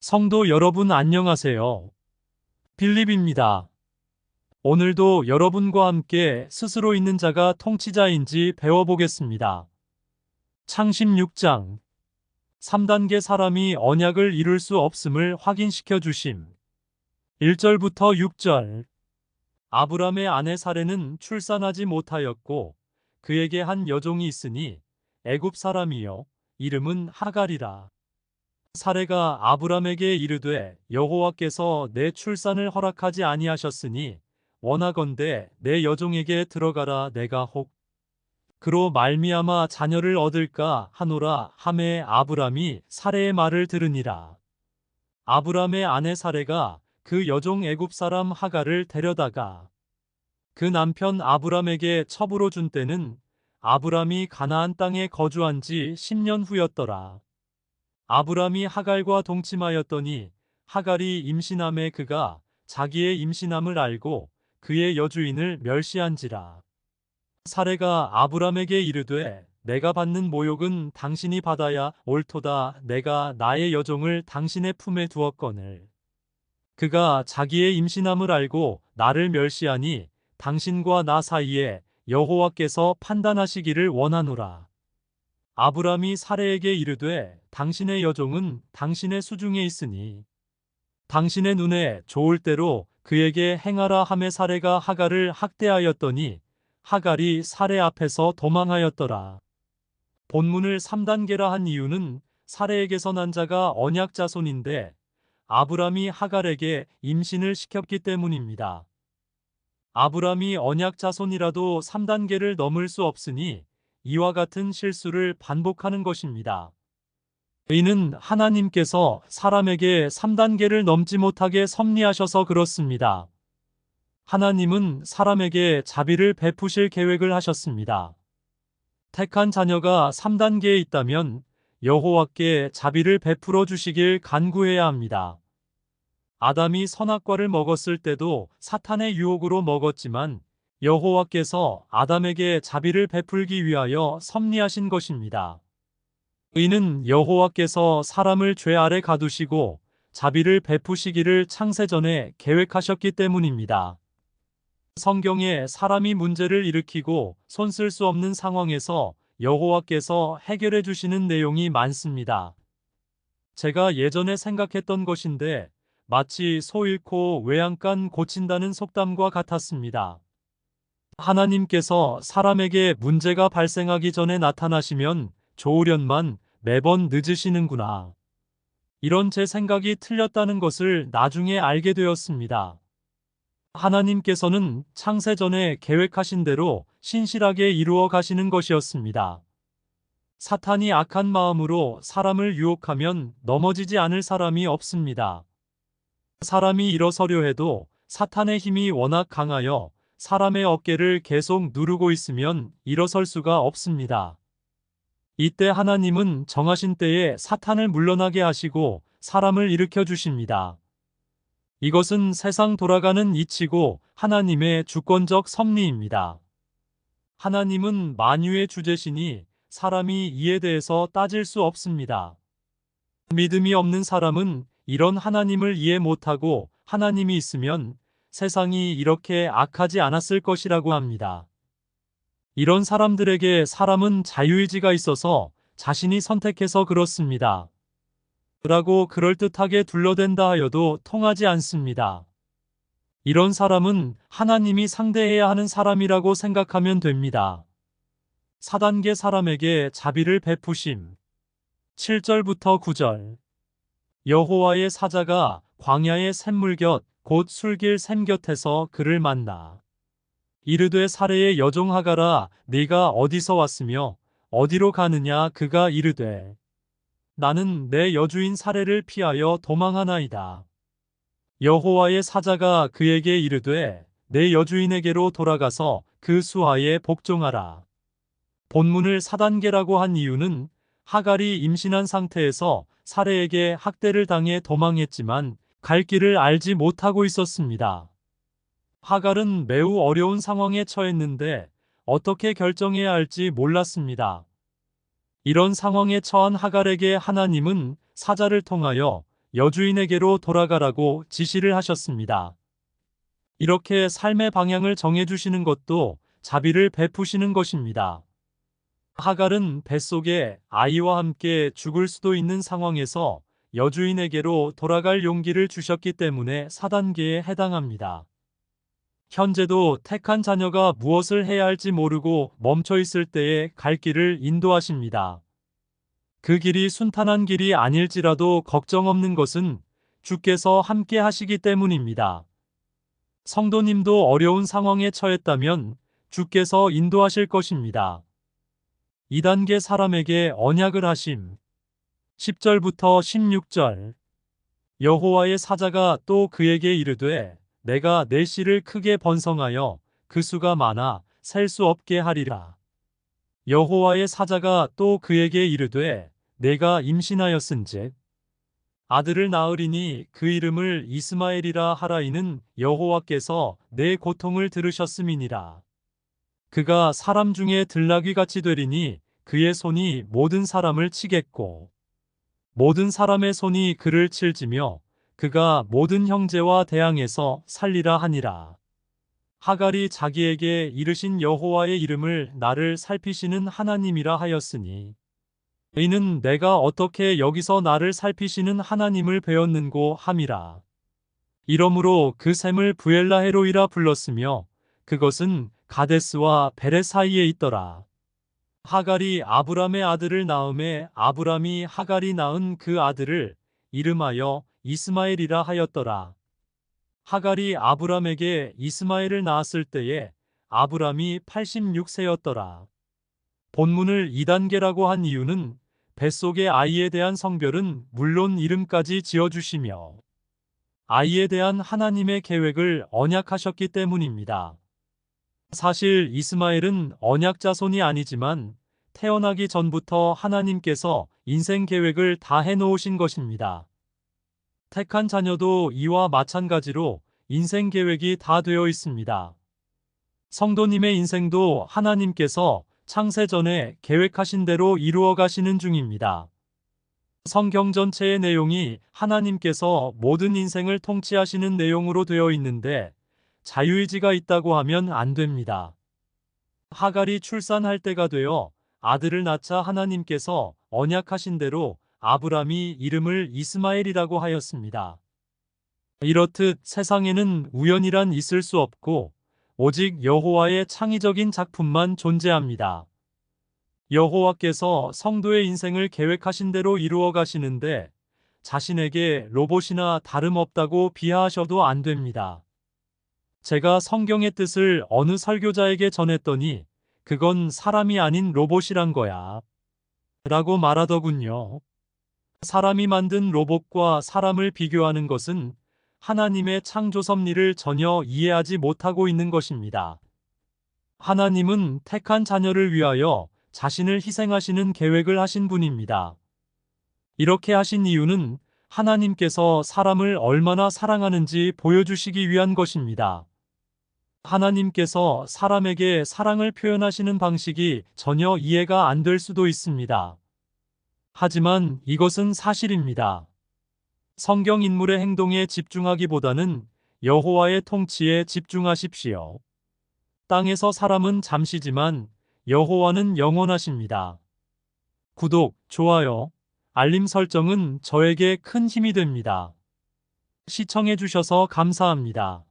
성도 여러분 안녕하세요. 빌립입니다. 오늘도 여러분과 함께 스스로 있는 자가 통치자인지 배워보겠습니다. 창심 6장 3단계 사람이 언약을 이룰 수 없음을 확인시켜 주심. 1절부터 6절 아브람의 아내 사레는 출산하지 못하였고 그에게 한 여종이 있으니 애굽 사람이요 이름은 하갈이라. 사레가 아브람에게 이르되 여호와께서 내 출산을 허락하지 아니하셨으니 원하건대 내 여종에게 들어가라 내가 혹 그로 말미암아 자녀를 얻을까 하노라 하매 아브람이 사레의 말을 들으니라. 아브람의 아내 사레가 그 여종 애굽 사람 하갈을 데려다가 그 남편 아브람에게 첩으로 준 때는 아브람이 가나안 땅에 거주한 지 10년 후였더라. 아브람이 하갈과 동침하였더니 하갈이 임신함에 그가 자기의 임신함을 알고 그의 여주인을 멸시한지라. 사레가 아브람에게 이르되 내가 받는 모욕은 당신이 받아야 옳도다. 내가 나의 여종을 당신의 품에 두었거늘 그가 자기의 임신함을 알고 나를 멸시하니 당신과 나 사이에 여호와께서 판단하시기를 원하노라. 아브람이 사레에게 이르되 당신의 여종은 당신의 수중에 있으니 당신의 눈에 좋을 대로 그에게 행하라 하매 사레가 하갈을 학대하였더니 하갈이 사레 앞에서 도망하였더라. 본문을 3단계라 한 이유는 사레에게서 난 자가 언약 자손인데 아브람이 하갈에게 임신을 시켰기 때문입니다. 아브람이 언약 자손이라도 3단계를 넘을 수 없으니 이와 같은 실수를 반복하는 것입니다. 이는 하나님께서 사람에게 3단계를 넘지 못하게 섭리하셔서 그렇습니다. 하나님은 사람에게 자비를 베푸실 계획을 하셨습니다. 택한 자녀가 3단계에 있다면 여호와께 자비를 베풀어 주시길 간구해야 합니다. 아담이 선악과를 먹었을 때도 사탄의 유혹으로 먹었지만 여호와께서 아담에게 자비를 베풀기 위하여 섭리하신 것입니다. 이는 여호와께서 사람을 죄 아래 가두시고 자비를 베푸시기를 창세전에 계획하셨기 때문입니다. 성경에 사람이 문제를 일으키고 손쓸 수 없는 상황에서 여호와께서 해결해 주시는 내용이 많습니다. 제가 예전에 생각했던 것인데 마치 소 잃고 외양간 고친다는 속담과 같았습니다. 하나님께서 사람에게 문제가 발생하기 전에 나타나시면 좋으련만 매번 늦으시는구나. 이런 제 생각이 틀렸다는 것을 나중에 알게 되었습니다. 하나님께서는 창세전에 계획하신 대로 신실하게 이루어 가시는 것이었습니다. 사탄이 악한 마음으로 사람을 유혹하면 넘어지지 않을 사람이 없습니다. 사람이 일어서려 해도 사탄의 힘이 워낙 강하여 사람의 어깨를 계속 누르고 있으면 일어설 수가 없습니다. 이때 하나님은 정하신 때에 사탄을 물러나게 하시고 사람을 일으켜 주십니다. 이것은 세상 돌아가는 이치고 하나님의 주권적 섭리입니다. 하나님은 만유의 주제시니 사람이 이에 대해서 따질 수 없습니다. 믿음이 없는 사람은 이런 하나님을 이해 못하고 하나님이 있으면 세상이 이렇게 악하지 않았을 것이라고 합니다. 이런 사람들에게 사람은 자유의지가 있어서 자신이 선택해서 그렇습니다. 라고 그럴듯하게 둘러댄다 하여도 통하지 않습니다. 이런 사람은 하나님이 상대해야 하는 사람이라고 생각하면 됩니다. 4단계 사람에게 자비를 베푸심. 7절부터 9절 여호와의 사자가 광야의 샘물 곁 곧 술길 샘 곁에서 그를 만나 이르되 사레의 여종 하갈아 네가 어디서 왔으며 어디로 가느냐. 그가 이르되 나는 내 여주인 사레를 피하여 도망하나이다. 여호와의 사자가 그에게 이르되 내 여주인에게로 돌아가서 그 수하에 복종하라. 본문을 4단계라고 한 이유는 하갈이 임신한 상태에서 사레에게 학대를 당해 도망했지만 갈 길을 알지 못하고 있었습니다. 하갈은 매우 어려운 상황에 처했는데 어떻게 결정해야 할지 몰랐습니다. 이런 상황에 처한 하갈에게 하나님은 사자를 통하여 여주인에게로 돌아가라고 지시를 하셨습니다. 이렇게 삶의 방향을 정해주시는 것도 자비를 베푸시는 것입니다. 하갈은 뱃속에 아이와 함께 죽을 수도 있는 상황에서 여주인에게로 돌아갈 용기를 주셨기 때문에 4단계에 해당합니다. 현재도 택한 자녀가 무엇을 해야 할지 모르고 멈춰 있을 때에 갈 길을 인도하십니다. 그 길이 순탄한 길이 아닐지라도 걱정 없는 것은 주께서 함께 하시기 때문입니다. 성도님도 어려운 상황에 처했다면 주께서 인도하실 것입니다. 2단계 사람에게 언약을 하심. 10절부터 16절. 여호와의 사자가 또 그에게 이르되 내가 내 씨를 크게 번성하여 그 수가 많아 셀 수 없게 하리라. 여호와의 사자가 또 그에게 이르되 내가 임신하였은즉 아들을 낳으리니 그 이름을 이스마엘이라 하라. 이는 여호와께서 내 고통을 들으셨음이니라. 그가 사람 중에 들나귀같이 되리니 그의 손이 모든 사람을 치겠고 모든 사람의 손이 그를 칠지며 그가 모든 형제와 대항해서 살리라 하니라. 하갈이 자기에게 이르신 여호와의 이름을 나를 살피시는 하나님이라 하였으니 이는 내가 어떻게 여기서 나를 살피시는 하나님을 배웠는고 함이라. 이러므로 그 샘을 부엘라헤로이라 불렀으며 그것은 가데스와 베레 사이에 있더라. 하갈이 아브람의 아들을 낳음에 아브람이 하갈이 낳은 그 아들을 이름하여 이스마엘이라 하였더라. 하갈이 아브람에게 이스마엘을 낳았을 때에 아브람이 86세였더라. 본문을 2단계라고 한 이유는 뱃속의 아이에 대한 성별은 물론 이름까지 지어주시며 아이에 대한 하나님의 계획을 언약하셨기 때문입니다. 사실 이스마엘은 언약 자손이 아니지만 태어나기 전부터 하나님께서 인생 계획을 다 해놓으신 것입니다. 택한 자녀도 이와 마찬가지로 인생 계획이 다 되어 있습니다. 성도님의 인생도 하나님께서 창세 전에 계획하신 대로 이루어 가시는 중입니다. 성경 전체의 내용이 하나님께서 모든 인생을 통치하시는 내용으로 되어 있는데 자유의지가 있다고 하면 안 됩니다. 하갈이 출산할 때가 되어 아들을 낳자 하나님께서 언약하신 대로 아브람이 이름을 이스마엘이라고 하였습니다. 이렇듯 세상에는 우연이란 있을 수 없고 오직 여호와의 창의적인 작품만 존재합니다. 여호와께서 성도의 인생을 계획하신 대로 이루어 가시는데 자신에게 로봇이나 다름없다고 비하하셔도 안 됩니다. 제가 성경의 뜻을 어느 설교자에게 전했더니 그건 사람이 아닌 로봇이란 거야 라고 말하더군요. 사람이 만든 로봇과 사람을 비교하는 것은 하나님의 창조 섭리를 전혀 이해하지 못하고 있는 것입니다. 하나님은 택한 자녀를 위하여 자신을 희생하시는 계획을 하신 분입니다. 이렇게 하신 이유는 하나님께서 사람을 얼마나 사랑하는지 보여주시기 위한 것입니다. 하나님께서 사람에게 사랑을 표현하시는 방식이 전혀 이해가 안 될 수도 있습니다. 하지만 이것은 사실입니다. 성경 인물의 행동에 집중하기보다는 여호와의 통치에 집중하십시오. 땅에서 사람은 잠시지만 여호와는 영원하십니다. 구독, 좋아요, 알림 설정은 저에게 큰 힘이 됩니다. 시청해 주셔서 감사합니다.